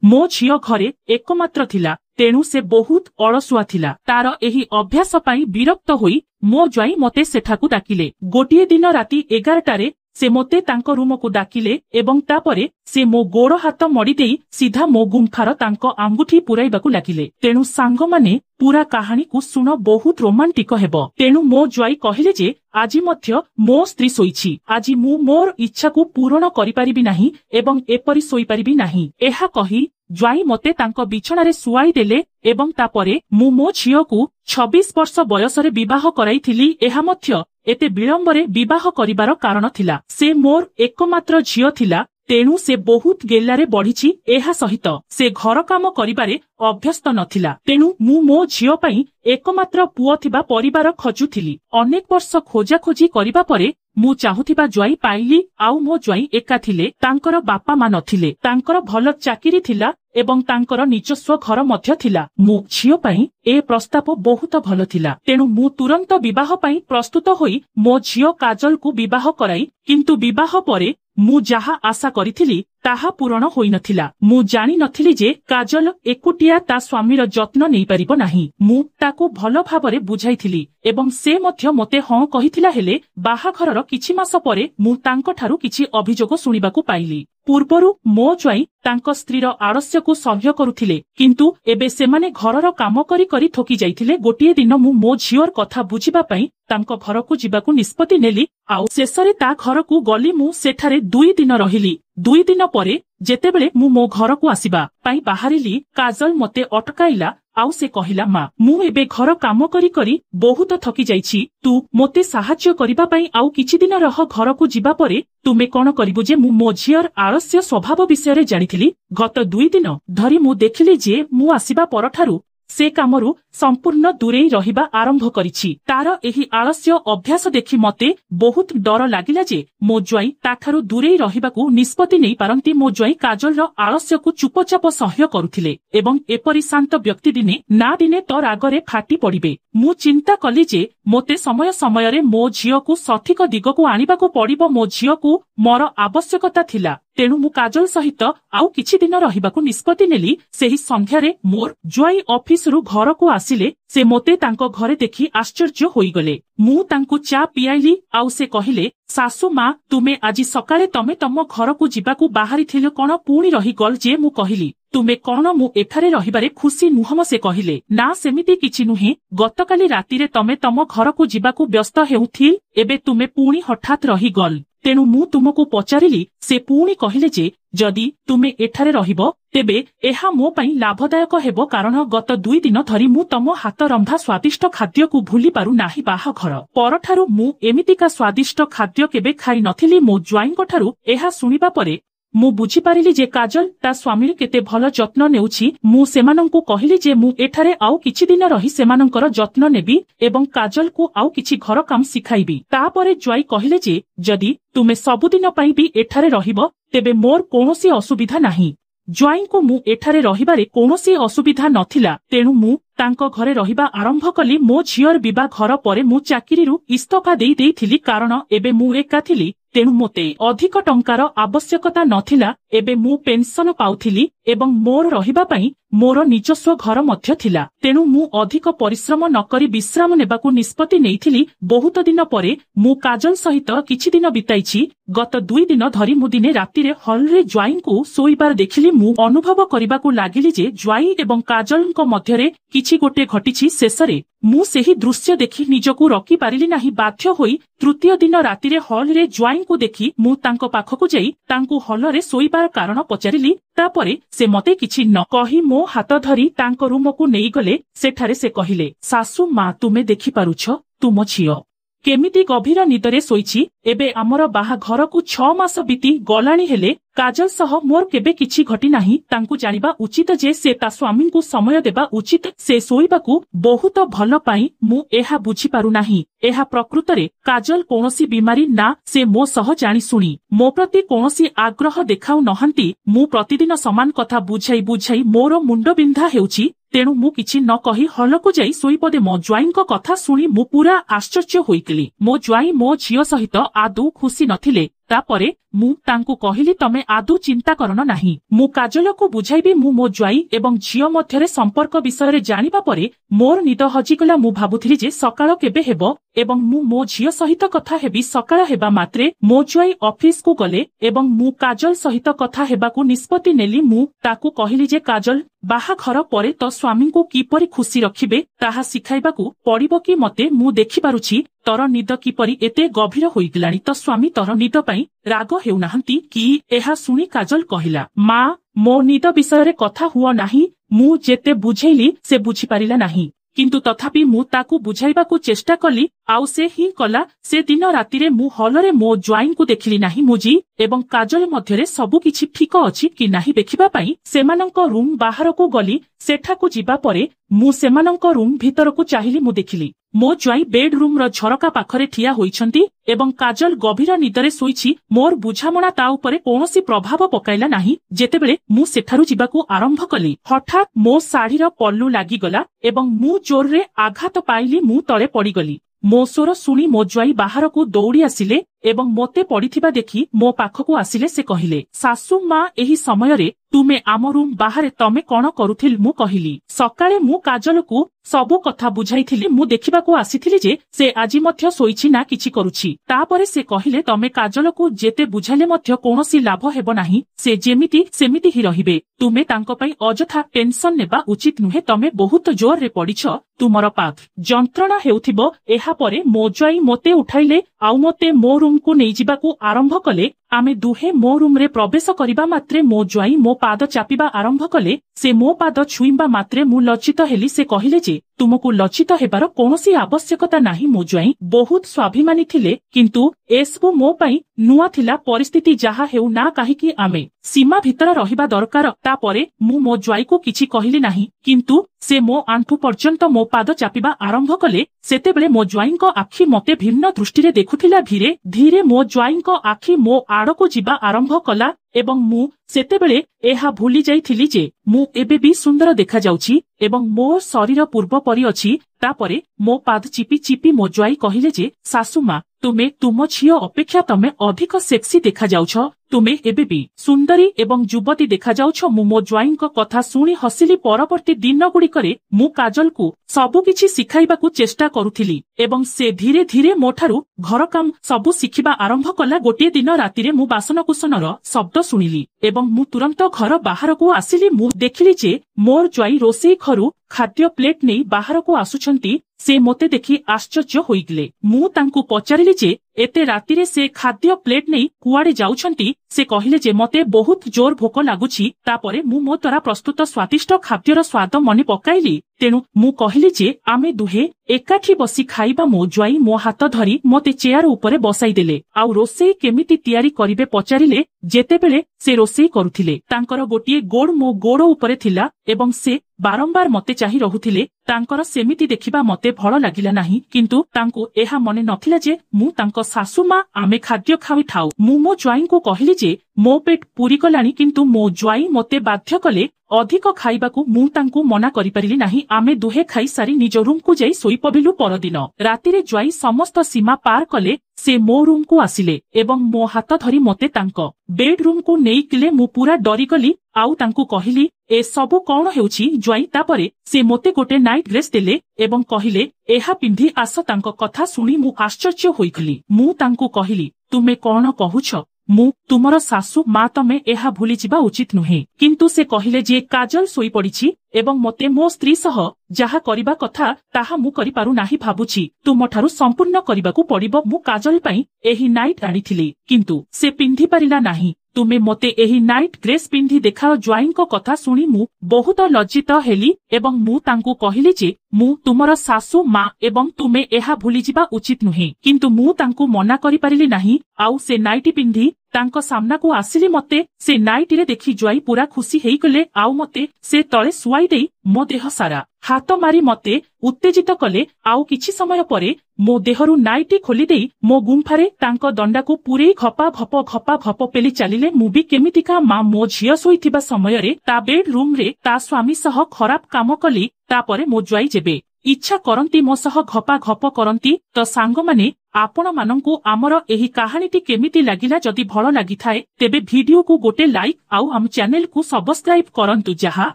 मो झियो घरे एकमात्र थिला तेणु से बहुत अलसुआ थिला। तार एही अभ्यास पाई विरक्त होई मो ज्वाई मते सेठाकू डाकिले। गोटिए दिन राति 11टारे से मोते तांको रूम को डाकिले एवं तापरे से मो गोड़ हाथ मड़ी देई सीधा मो गुंफार तांको आंगुठी पुराइबाकू लागिले। तेणु सांग माने पूरा कहानी को सुन बहुत रोमांटिक हेबो। तेणु मो ज्वाई कहिले जे आजी मध्य मो स्त्री सोईछि, आजी मु मोर इच्छा को पूरण करि परिबि नाही एवं एपरि सोई परिबि नाही। एहा कही ज्वाई मते तांको बिछणारे सुआई देले एवं तापरे मु मो झियो को 26 वर्ष बयसरे विवाह कराइथिली। एहा मध्य एते विलंबरे विवाह करिबार कारण थिला से मोर एकमात्र झियो थिला तेणु से बहुत गेलारे बढ़िछि। एहा सहित से घर काम करिबारे अभ्यस्त नथिला। तेणु मु मो झियो पई एकमात्र पुओ थिबा परिवार खोजुथिली। अनेक वर्ष खोजा खोजी करिबा परे मु चाहुथिबा ज्वाई पाइली। आउ मो ज्वाई एका थिले, तांकर बापा मा नथिले, तांकर भल चाकिरी थिला एवं तांकर निजस्व घर मध्य थिला। मु झियो पई ए प्रस्ताव बहुत भल थिला। तेणु मु तुरंत विवाह पई प्रस्तुत होई मो झियो काजल को विवाह कराई। किंतु विवाह परे मु जहा आशा करिथिली ताहा पूरण होई नथिला। मु जानि नथिली जे काजल एकुटिया ता स्वामीर जत्न नै परिबो नाही। मु ताकू भल भाबरे बुझाइथिली एवं से मध्य मते हां कहिथिला। हेले बाहाघरर किछि मास परे मु तांको ठारू किछि अभियोग सुनिबाकू पाइली। पूर्वरु मो ज्वाई तांको स्त्रीर आलस्य को सह्य करुथिले किंतु एबे सेमाने घरर काम करी करी थकी जाइथिले। गोटिए दिन मु मो झियोर कथा बुझिबा पई तांको घरकू जिबाकू निष्पत्ति नेली। आउ शेषरे ता घरकू गली। मु सेठारे 2 दिन रहिली। 2 दिन परे जेतेबेले मु मो घरकू आसीबा पई बाहरिली, काजल मते अटकाइला। आउ से कहिला, मा मु एबे घर काम करी करी बहुत थकी जाइछि, तू मोते साहाय्य करिबा पई आउ किछि दिन रह घरकू जिबा परे तुमे कोन करिबु जे मु मो झियर आलस्य स्वभाव विषय जानिथिली। गत 2 दिन धरी मु देखिली जे मु आसीबा परठारू से कामरू संपूर्ण दूरे रहिबा आरंभ करिछि। तार एही आलस्य अभ्यास देखि मते बहुत डर लागिला जे मो ज्वाई ताठारू दूरे रहिबाकू निष्पत्ति नै पारंती। मो ज्वाई काजलर आलस्य को चुपचाप सह्य करुथिले एवं एपरि शांत व्यक्ति दिने ना दिने तो रागरे फाटी पड़िबे। मु चिंता कली जे मोते समय समय रे मो झियो को सठिक दिगकू आनिबाकू पड़िबो। मो झियो को मोर आवश्यकता थिला तेणु मु काजल सहित आउ किछि दिन रहिबाकू निष्पत्ति नेली। सेही संध्यारे मोर ज्वाई ऑफिस रु घर को आसिले। से मोते तांको घरे देखि आश्चर्य होई गले। मु तांको चा पियाइली। आउ से कहिले, सासु मा तुमे आजि सकाळे तमे तम घर को जिबाकू बाहरी थिलो कोन पुणी रही गल जे? मु कहिली, तुमे कोन मु एठारे रहिबारे खुशी नुहम? से कहिले, ना सेमिति किछि नुहे, गतकाली रातिरे तमे तम घर को जिबाकू व्यस्त हेउथिल, एबे तुमे पुणी हठात रही गल। तेणु मु तुमको पचारिली। से पुणी कहिले जे जदि तुमे एठारे रहिबो तेबे एहा मो पई लाभदायक हेबो, कारण गत 2 दिन धरी मु तम हाथ रंधा स्वादिष्ट खाद्य को भूली पारु नाही। बाहाघर परठारू मु एमितिका स्वादिष्ट खाद्य केबे खाई नथिली। मो ज्वाईंको ठारू एहा सुनिबा परे मु बुझी पारिली जे काजल ता स्वामीर केते भल जत्न नेउछि। मु सेमानंकु कहिली जे मु एठारे आउ किछि दिन रही सेमानंकर जत्न नेबी एवं काजल को आउ किछि घर काम सिखाइबी। तापरे ज्वाई कहिले जे जदि तुमे सबुदिन पई भी एठारे रहिबो तेबे मोर कोनोसी असुविधा नाही। ज्वाई को मु एठारे रहिबारे कोनोसी असुविधा नथिला। तेणु मु तांको घरे रहिबा आरंभ कली। मो झियर विवाह घर परे मु चाकिरीरु इस्तफा देई देइथिली, कारण एबे मु एका थिली। तेणु मोते अधिक टंकार आवश्यकता नथिला। एबे मु पेंशन पाउथिली एवं मोर रहिबा पई मोर निजस्व घर मध्य थिला। तेणु मु अधिक परिश्रम नकरी विश्राम नेबाकू निष्पत्ति नेइथिली। बहुत दिन परे मु काजल सहित किछि दिन बिताइछि। गत 2 दिन धरी मु दिने रातिरे हॉल रे ज्वाई को सोइबार देखिली। मु अनुभव करिबाकू लागिली जे ज्वाई एवं काजलଙ୍କ मध्यरे किछि गोटे घटिछि। शेषरे मु सेही दृश्य देखि निजकू रखि पारिली नाही। बाध्य होई तृतीय दिन रातिरे हॉल रे ज्वाई को देखि मु तांको पाखकू जाई तांको हॉल रे सोइबार कारण पचारिली। तापरे से मते किछि न कहि मो हाथ धरी तांको रूम को नेई गले। सेठारे से कहिले, सासु मा तुमे देखि पारुछ तुम झियो केमिति गभीर निदरे सोइछि। एबे आमर बाहा घर को 6 मास बीती गलाणी हेले काजल सह मोर केबे किछि घटी नाही। तांकु जानिबा उचित जे से ता स्वामी को समय देबा उचित। से सोइबाकू बहुत भल पाई मु एहा बुझी पारु नाही। एहा प्रकृतरे काजल कोनोसी बीमारी ना। से मो सह जानी सुनी मो प्रति कोनोसी आग्रह देखाउ नहंती। मु प्रतिदिन समान कथा बुझाई बुझाई मोर मुंड बिंधा हेउछि। तेणु मु किछि न कहि हलकू जाई सोईपदे। मो ज्वाईंको कथा सुनी मु पूरा आश्चर्य होइकली। मो ज्वाई मो झियो सहित आदौ खुशी नथिले। तापरे मु तांकु कहिली तमे आदौ चिंता करन नाही। मु काजलको बुझाइबी मु मो ज्वाई एवं झियो मध्यरे संपर्क विषय जानिबा परे मोर निद हजिगला। मु भाबुथिली जे सकाळ केबे हेबो एवं मु मो झियो सहित कथा हेबी। सकाळ हेबा मात्रे मो ज्वाई ऑफिस को गले एवं मु काजल सहित कथा हेबाकू निष्पत्ति नेली। मु ताकू कहिली जे काजल बाहाघर परे तो स्वामी को किपरि खुशी रखिबे ताहा सिखाइबाकू पड़िबो कि मते मु देखि पारुछि तोर निद किपरि एते गभीर होइगलानी। तो स्वामी तोर निद पई राग हेउनाहंती कि? एहा सुनी काजल कहिला, मा मो निद विषय कथा हुआ नाही। मु जेते बुझेइली से बुझी पारिला नाही, किंतु तथापि मु ताकू बुझाइबाकू चेष्टा कली आउ से ही कला। से दिन रातिरे मु हलरे मो ज्वाइन को देखिली नाही। मुजी एवं काजल मध्यरे सबु किछि ठीक अछि कि नाही देखिबा पई सेमानंक रूम बाहर को गली। सेठाकू जिबा परे मु सेमानंक रूम भीतर को चाहिली। मु देखिली मो ज्वाई बेडरूम रो झरका पाखरे ठिया होइछंती एवं काजल गभीर निदरे सोइछि। मोर बुझामणा ता उपरे कोनोसी प्रभाव पकाइला नाही। जेतेबेले मु सेठारु जिबाकू आरंभ कली हठात मो साड़ीर पल्लू लागिगला एवं मु जोर रे आघात पाइली। मु तळे पड़ीगली। मो स्वर सुनी मो ज्वाई बाहर को दौड़ी आसिले एवं मोते पड़िथिबा देखि मो पाखकू आसिले। से कहिले, सासू मा एही समय रे तुमे आम रूम बाहरे तमे कोन करुथिल? मु कहिली, सकाळे मु काजलकू सबु कथा बुझाइथिली। मु देखिबाकू आसिथिली जे से आजि मध्य सोइछि ना किछि करुछि। तापरे से कहिले, तमे काजलकू जेते बुझाइले मध्य कोनोसी लाभ हेबो नाही। से जेमिति सेमिति ही रहिबे। तुमे तांको पई अजथा टेंशन नेबा उचित नुहे। तमे बहुत जोर रे पड़िछ। तुमर पाद जंत्रणा हेउथिबो। एहा परे मो ज्वाई मोते उठाइले आउ मोते मो रूम को नै जिबाकू आरंभ कले। आमे दुहे मो रूम रे प्रवेश करिबा मात्रे मो ज्वाई मो पाद चापिबा आरंभ कले। से मो पाद छुइबा मात्रे मु लज्जित हेली। से कहिले जे तुमको लज्जित हेबार कोनोसी आवश्यकता नाही। मो ज्वाई बहुत स्वाभिमानी थिले, किंतु एसबु मो पई नुआ थिला। परिस्थिति जहा हेउ ना काहिकी आमे सीमा भितर रहिबा दरकार। तापरे मु मो ज्वाई को किछि कहिली नाही, किंतु से मो आंठू पर्यंत मो पाद चापिबा आरंभ कले। सेतेबेले मो ज्वाईंको आखि मते भिन्न दृष्टिरे देखुथिला। धीरे धीरे मो ज्वाईंको आखि मो आड़को जिबा आरंभ कला एवं मु सेतेबेले एहा भूली जाइथिली जे मु एबे भी सुंदर देखा जाउछि एवं मो शरीर पूर्व परि अछि। तापरे मो पाद चिपी चिपी मो ज्वाई कहिले जे सासुमा तुमे तुम झियो अपेक्षा तमे अधिक सेक्सी देखा जाउछ। तुमे एबे भी सुंदरी एवं युवती देखा जाउछ। मु मो ज्वाईंको कथा सुनी हसिली। परवर्ती दिन गुड़िकरे मु काजल को सबु किछि सिखाइबाकू चेष्टा करुथिली एवं से धीरे धीरे मोठारू घर काम सबु सिखिबा आरंभ कला। गोटे दिन रातिरे मु बासनकुसनर शब्द सुनिली एवं मु तुरंत घर बाहर को आसिली। मु देखिली जे मोर ज्वाई रोसेई घरु खाद्य प्लेट नहीं बाहर को आसुछंती। से मोते देखि आश्चर्य होइगले। मु तांकू पचारिली जे एते रातिरे से खाद्य प्लेट नहीं कुआडे जाउछंती। से कहिले जे मते बहुत जोर भोक लागुछि। तापरे मु मो द्वारा प्रस्तुत स्वादिष्ट खाद्यर स्वाद मने पकाइली। तेणु मु कहिली जे आमे दुहे एकाठी बसी खाइबा। मो ज्वाई मो हाथ धरी मते चेयर उपरे बसाई देले आउ रोसेई केमिति तयारी करिवे पचारिले। जेतेबेले से रोसेई करुथिले तांकर गोटिए गोड़ मो गोड़ उपरे थिला एवं से बारंबार मते चाहि रहुथिले। तांकर सेमिति देखिबा मते भल लागिला नाही, किंतु तांकू एहा मने नथिला जे मु तांको सासुमा आमे खाद्य खाइ ठाउ। मु मो ज्वाई को कहिली जे मो पेट पूरी गलानी, किंतु मो ज्वाई मते बाध्य कले अधिक खाइबाकू। मु तांकू मना करि परिली नाही। आमे दुहे खाई सारी निज रूम को जाई सोई पबिलु। परदिन रातिरे ज्वाई समस्त सीमा पार कले। से मो रूम को आसिले एवं मो हाथ धरी मते तांको बेडरूम को नेइकिले। मु पूरा डरी गली आउ तांकू कहिली ए सबु कोन हेउछि ज्वाई। तापरे से मोते गोटे नाइट ड्रेस देले एवं कहिले एहा पिंधि आस। तांको कथा सुनी मु आश्चर्य होइगली। मु तांकू कहिली तुमे कोन कहुछ? मु तुमर सासू मा तमे एहा भूली जिबा उचित नुहे। किंतु से कहिले जे काजल सोई पड़िछि एवं मते मो स्त्री सह जहा करिबा कथा ताहा मु करि पारु नाही। भाबुछि तुमठारु संपूर्ण करिबाकू पड़िबो। मु काजल पई एही नाइट आनिथिली, किंतु से पिंधि पारिला नाही। तुमे मते एही नाइट ड्रेस पिंधि देखाओ। ज्वाईंको कथा सुनी मु बहुत लज्जित हेली एवं मु तांकू कहिली जे मु तुमर सासू मा एवं तुमे एहा भूली जिबा उचित नुहे। किंतु मु तांकू मना करि पारिली नाही आउ से नाइटी पिंधि तांको सामना को आसिली। मते से नाइटी रे देखि ज्वाई पूरा खुशी हेई गले आउ मते से तळे सुआई देई मो देह सारा हाथ मारी मते उत्तेजित कले। आउ किछि समय परे मो देहरु नाइटी खोली देई मो गुंफारे तांको दंडा को पूरे घपा भप पेली चलिले। मु भी केमितिका मा मो झियो सोइथिबा समय रे ता बेड रूम रे ता स्वामी सह खराब काम कली। तापरे मो ज्वाई जेबे इच्छा करंती मो सह घपा घप करंती तो सांग माने आपण मानंकु आमर एही कहानीटी केमिति लागिला जदि भल लागिथाए तेबे वीडियो को गोटे लाइक आउ हम चैनल को सब्सक्राइब करंतु जहा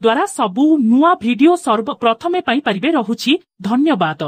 द्वारा सबु नुआ वीडियो सर्वप्रथमे पाई परिबे रहुछि। धन्यवाद।